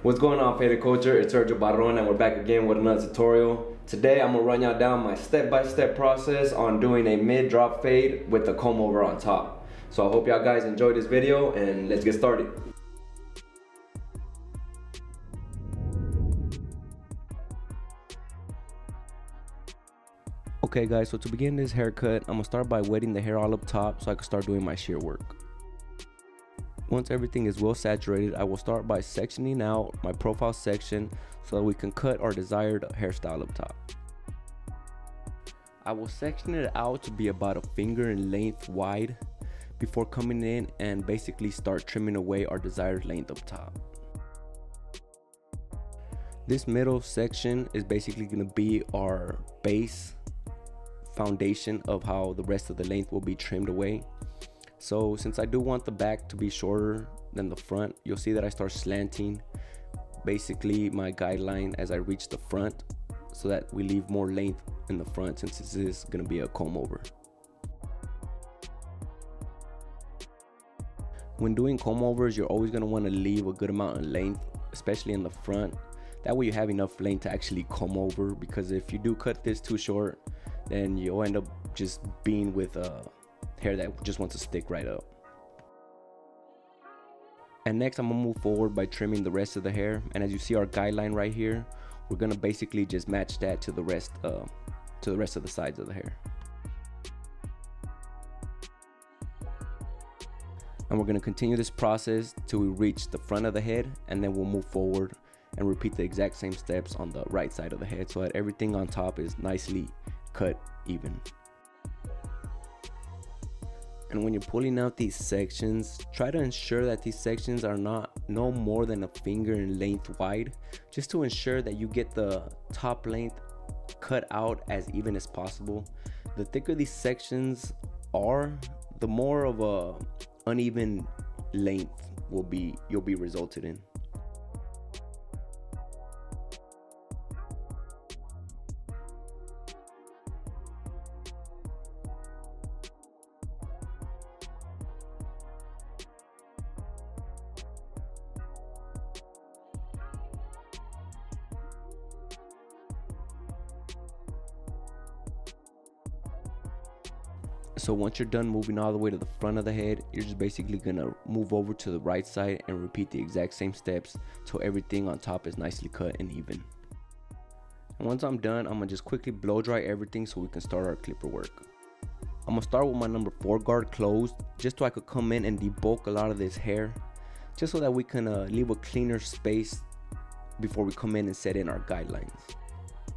What's going on, Faded Culture? It's Sergio Barron and we're back again with another tutorial. Today I'm gonna run y'all down my step-by-step process on doing a mid-drop fade with the comb over on top. So I hope y'all guys enjoyed this video and let's get started. Okay guys, so to begin this haircut, I'm gonna start by wetting the hair all up top so I can start doing my shear work. Once everything is well saturated, I will start by sectioning out my profile section so that we can cut our desired hairstyle up top. I will section it out to be about a finger in length wide before coming in and basically start trimming away our desired length up top. This middle section is basically going to be our base foundation of how the rest of the length will be trimmed away. So since I do want the back to be shorter than the front, you'll see that I start slanting basically my guideline as I reach the front so that we leave more length in the front, since this is going to be a comb over. When doing comb overs, you're always going to want to leave a good amount of length, especially in the front. That way you have enough length to actually comb over, because if you do cut this too short, then you'll end up just being with hair that just wants to stick right up. And next I'm gonna move forward by trimming the rest of the hair, and as you see our guideline right here, we're gonna basically just match that to the rest of the sides of the hair. And we're gonna continue this process till we reach the front of the head, and then we'll move forward and repeat the exact same steps on the right side of the head so that everything on top is nicely cut even. And when you're pulling out these sections, try to ensure that these sections are no more than a finger in length wide, just to ensure that you get the top length cut out as even as possible. The thicker these sections are, the more of a uneven length you'll be resulted in. So once you're done moving all the way to the front of the head, you're just basically gonna move over to the right side and repeat the exact same steps till everything on top is nicely cut and even. And once I'm done, I'm gonna just quickly blow dry everything so we can start our clipper work. I'm gonna start with my number 4 guard closed, just so I could come in and debulk a lot of this hair, just so that we can leave a cleaner space before we come in and set in our guidelines.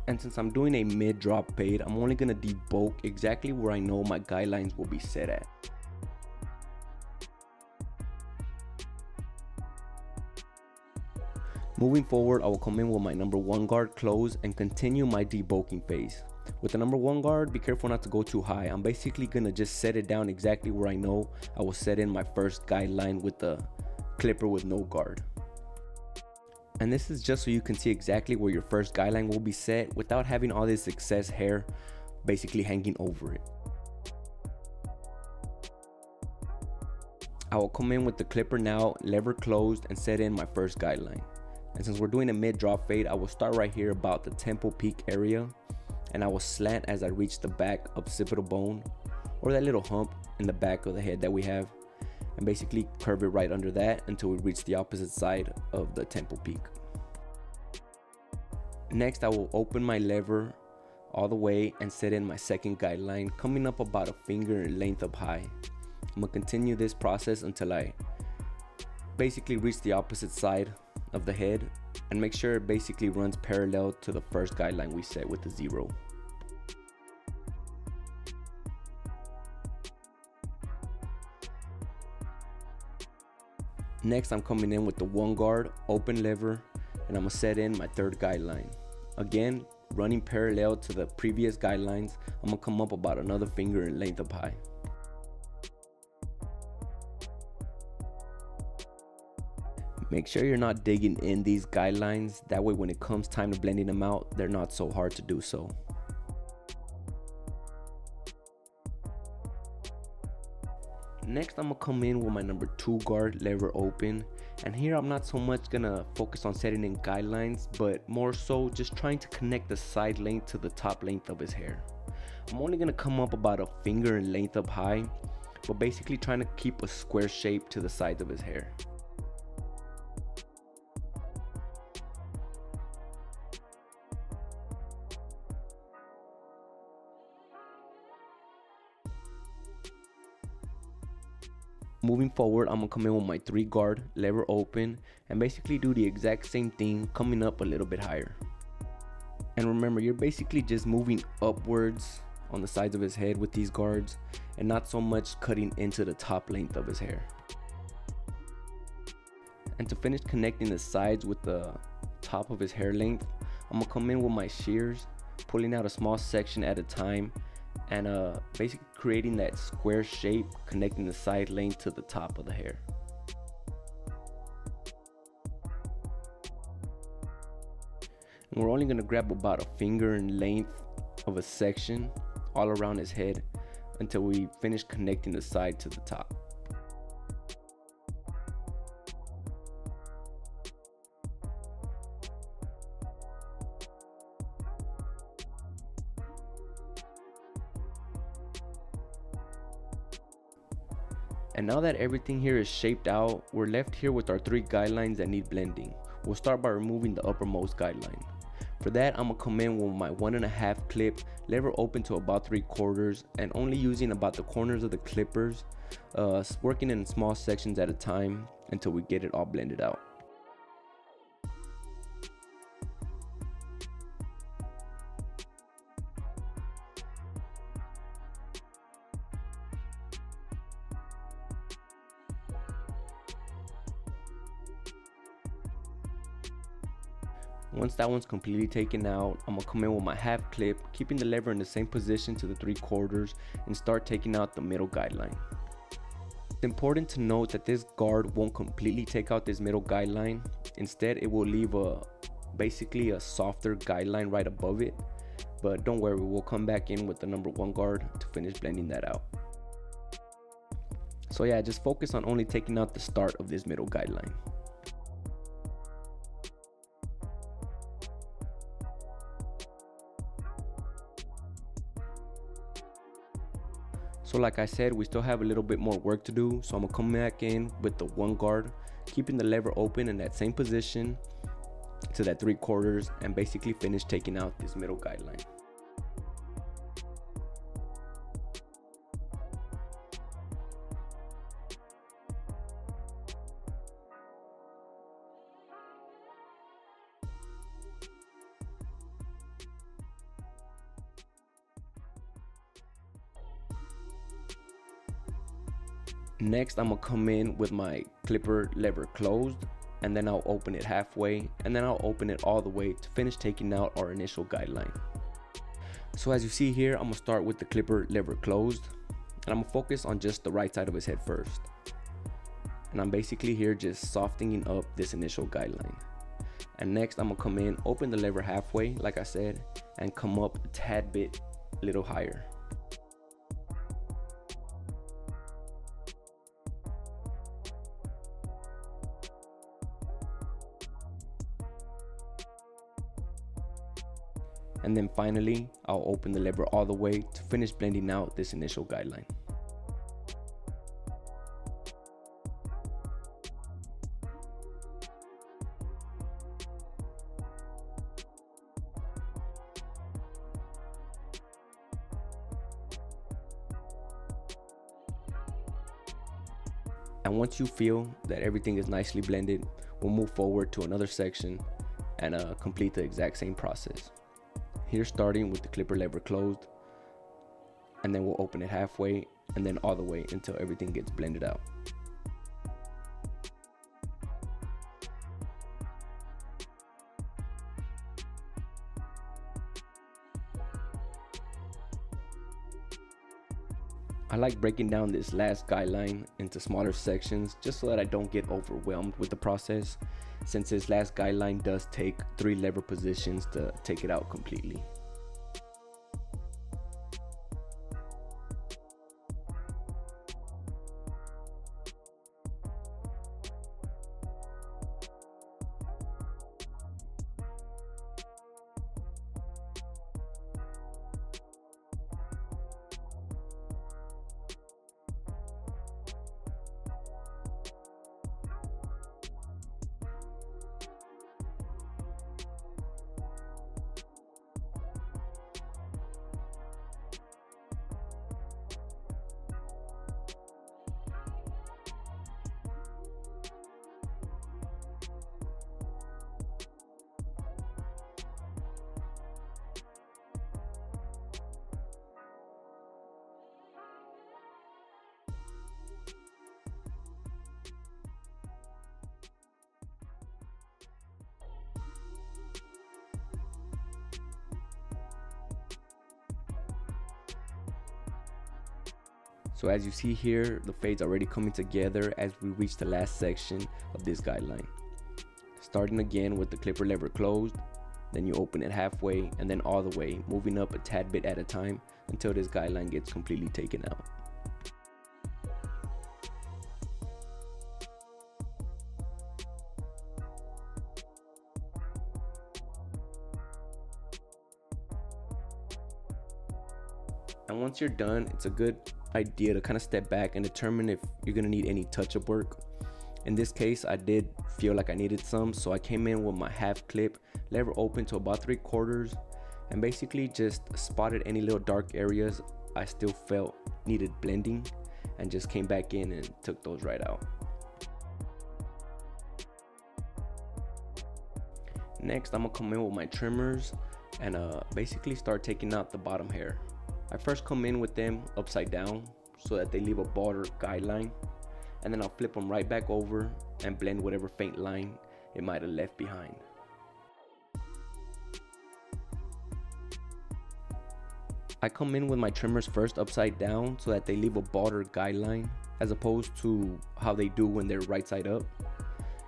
And since I'm doing a mid-drop fade, I'm only going to debulk exactly where I know my guidelines will be set at. Moving forward, I will come in with my number 1 guard closed and continue my debulking phase. With the number 1 guard, be careful not to go too high. I'm basically going to just set it down exactly where I know I will set in my first guideline with the clipper with no guard. And this is just so you can see exactly where your first guideline will be set without having all this excess hair basically hanging over it. I will come in with the clipper now, lever closed, and set in my first guideline. And since we're doing a mid-drop fade, I will start right here about the temple peak area, and I will slant as I reach the back occipital bone, or that little hump in the back of the head that we have, and basically curve it right under that until we reach the opposite side of the temple peak. Next, I will open my lever all the way and set in my second guideline, coming up about a finger in length up high. I'm gonna continue this process until I basically reach the opposite side of the head, and make sure it basically runs parallel to the first guideline we set with the 0. Next, I'm coming in with the 1 guard, open lever, and I'm gonna set in my third guideline. Again, running parallel to the previous guidelines, I'm gonna come up about another finger in length up high. Make sure you're not digging in these guidelines, that way when it comes time to blending them out, they're not so hard to do so. Next, I'm gonna come in with my number 2 guard, lever open, And here I'm not so much gonna focus on setting in guidelines, but more so just trying to connect the side length to the top length of his hair. I'm only gonna come up about a finger in length up high, but basically trying to keep a square shape to the sides of his hair. Moving forward, I'm gonna come in with my 3 guard, lever open, and basically do the exact same thing, coming up a little bit higher. And remember, you're basically just moving upwards on the sides of his head with these guards, and not so much cutting into the top length of his hair. And to finish connecting the sides with the top of his hair length, I'm gonna come in with my shears, pulling out a small section at a time, and basically creating that square shape, connecting the side length to the top of the hair. And we're only going to grab about a finger in length of a section all around his head until we finish connecting the side to the top. And now that everything here is shaped out, we're left here with our 3 guidelines that need blending. We'll start by removing the uppermost guideline. For that, I'm gonna come in with my 1.5 clip, lever open to about 3/4, and only using about the corners of the clippers, working in small sections at a time until we get it all blended out. Once that one's completely taken out, I'm gonna come in with my 1/2 clip, keeping the lever in the same position to the 3/4, and start taking out the middle guideline. It's important to note that this guard won't completely take out this middle guideline. Instead, it will leave basically a softer guideline right above it. But don't worry, we'll come back in with the number 1 guard to finish blending that out. So yeah, just focus on only taking out the start of this middle guideline. So like I said, we still have a little bit more work to do, so I'm gonna come back in with the 1 guard, keeping the lever open in that same position to that 3/4, and basically finish taking out this middle guideline. Next, I'm gonna come in with my clipper lever closed, and then I'll open it halfway, and then I'll open it all the way to finish taking out our initial guideline. So as you see here, I'm gonna start with the clipper lever closed, and I'm gonna focus on just the right side of his head first. And I'm basically here just softening up this initial guideline. And next, I'm gonna come in, open the lever halfway, like I said, and come up a tad bit a little higher. And then finally, I'll open the lever all the way to finish blending out this initial guideline. And once you feel that everything is nicely blended, we'll move forward to another section and complete the exact same process. Here, starting with the clipper lever closed, and then we'll open it halfway and then all the way until everything gets blended out. I like breaking down this last guideline into smaller sections just so that I don't get overwhelmed with the process, since this last guideline does take 3 lever positions to take it out completely. So as you see here, the fade's already coming together as we reach the last section of this guideline. Starting again with the clipper lever closed, then you open it halfway and then all the way, moving up a tad bit at a time until this guideline gets completely taken out. And once you're done, it's a good idea to kind of step back and determine if you're going to need any touch-up work. In this case, I did feel like I needed some, so I came in with my half clip lever open to about 3/4 and basically just spotted any little dark areas I still felt needed blending and just came back in and took those right out. Next, I'm gonna come in with my trimmers and basically start taking out the bottom hair. I first come in with them upside down so that they leave a broader guideline, and then I'll flip them right back over and blend whatever faint line it might have left behind. I come in with my trimmers first upside down so that they leave a broader guideline as opposed to how they do when they're right side up.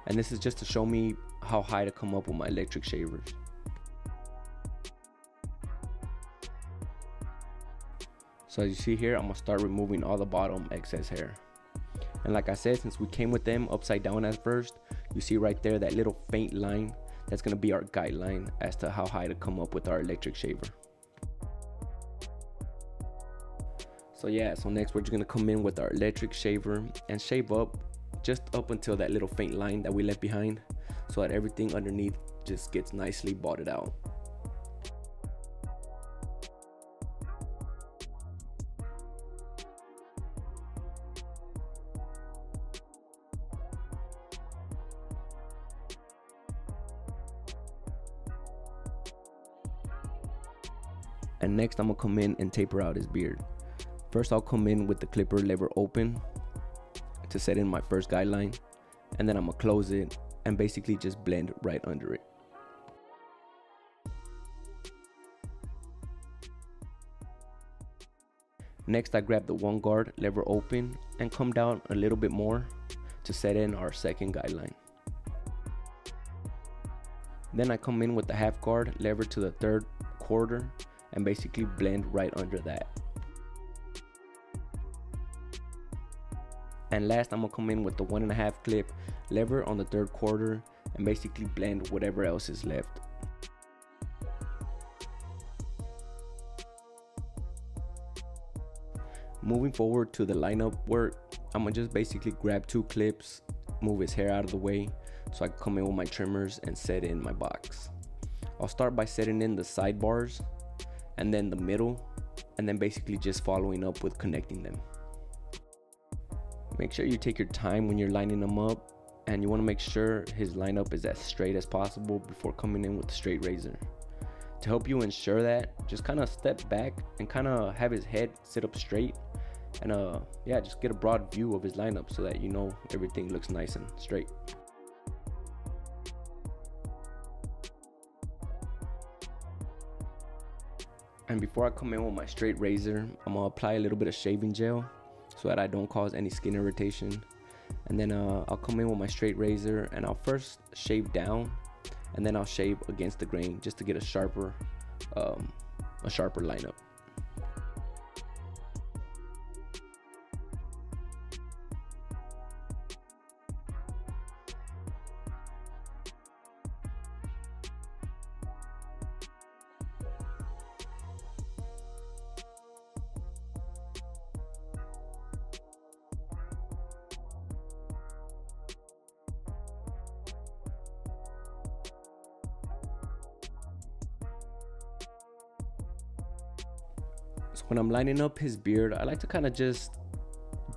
And this is just to show me how high to come up with my electric shavers. So as you see here, I'm gonna start removing all the bottom excess hair. And like I said, since we came with them upside down at first, you see right there that little faint line, that's gonna be our guideline as to how high to come up with our electric shaver. So yeah, so next we're just gonna come in with our electric shaver and shave up just up until that little faint line that we left behind, so that everything underneath just gets nicely botted out. And next I'm gonna come in and taper out his beard. First I'll come in with the clipper lever open to set in my first guideline, and then I'm gonna close it and basically just blend right under it. Next I grab the one guard lever open and come down a little bit more to set in our second guideline. Then I come in with the half guard lever to the 3/4 and basically blend right under that. And last I'm gonna come in with the 1.5 clip lever on the 3/4 and basically blend whatever else is left. Moving forward to the lineup work, I'm gonna just basically grab 2 clips, move his hair out of the way so I can come in with my trimmers and set in my box. I'll start by setting in the sidebars and then the middle, and then basically just following up with connecting them. Make sure you take your time when you're lining them up, and you want to make sure his lineup is as straight as possible before coming in with the straight razor. To help you ensure that, just kind of step back and kind of have his head sit up straight, and yeah, just get a broad view of his lineup so that you know everything looks nice and straight. And before I come in with my straight razor, I'm gonna apply a little bit of shaving gel so that I don't cause any skin irritation. And then I'll come in with my straight razor and I'll first shave down, and then I'll shave against the grain just to get a sharper lineup. So when I'm lining up his beard, I like to kind of just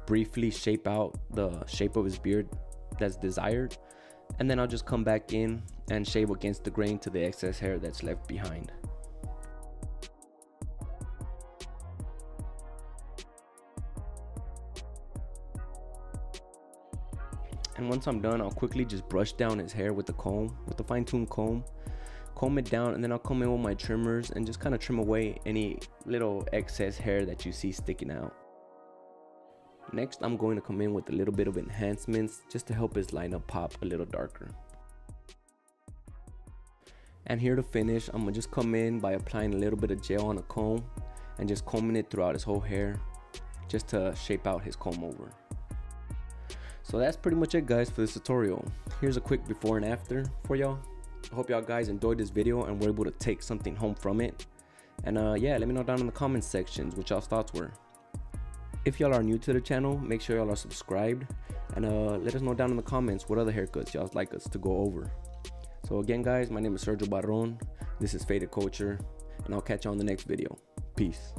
briefly shape out the shape of his beard that's desired, and then I'll just come back in and shave against the grain to the excess hair that's left behind. And once I'm done, I'll quickly just brush down his hair with the comb, with the fine-tuned comb it down, and then I'll come in with my trimmers and just kind of trim away any little excess hair that you see sticking out. Next, I'm going to come in with a little bit of enhancements just to help his lineup pop a little darker. And here to finish, I'm gonna just come in by applying a little bit of gel on a comb and just combing it throughout his whole hair just to shape out his comb over. So that's pretty much it, guys, for this tutorial. Here's a quick before and after for y'all. I hope y'all guys enjoyed this video and were able to take something home from it. And yeah, let me know down in the comments sections what y'all's thoughts were. If y'all are new to the channel, make sure y'all are subscribed, and let us know down in the comments what other haircuts y'all like us to go over. So again, guys, my name is Sergio Barron, this is Faded Culture, and I'll catch you on the next video. Peace.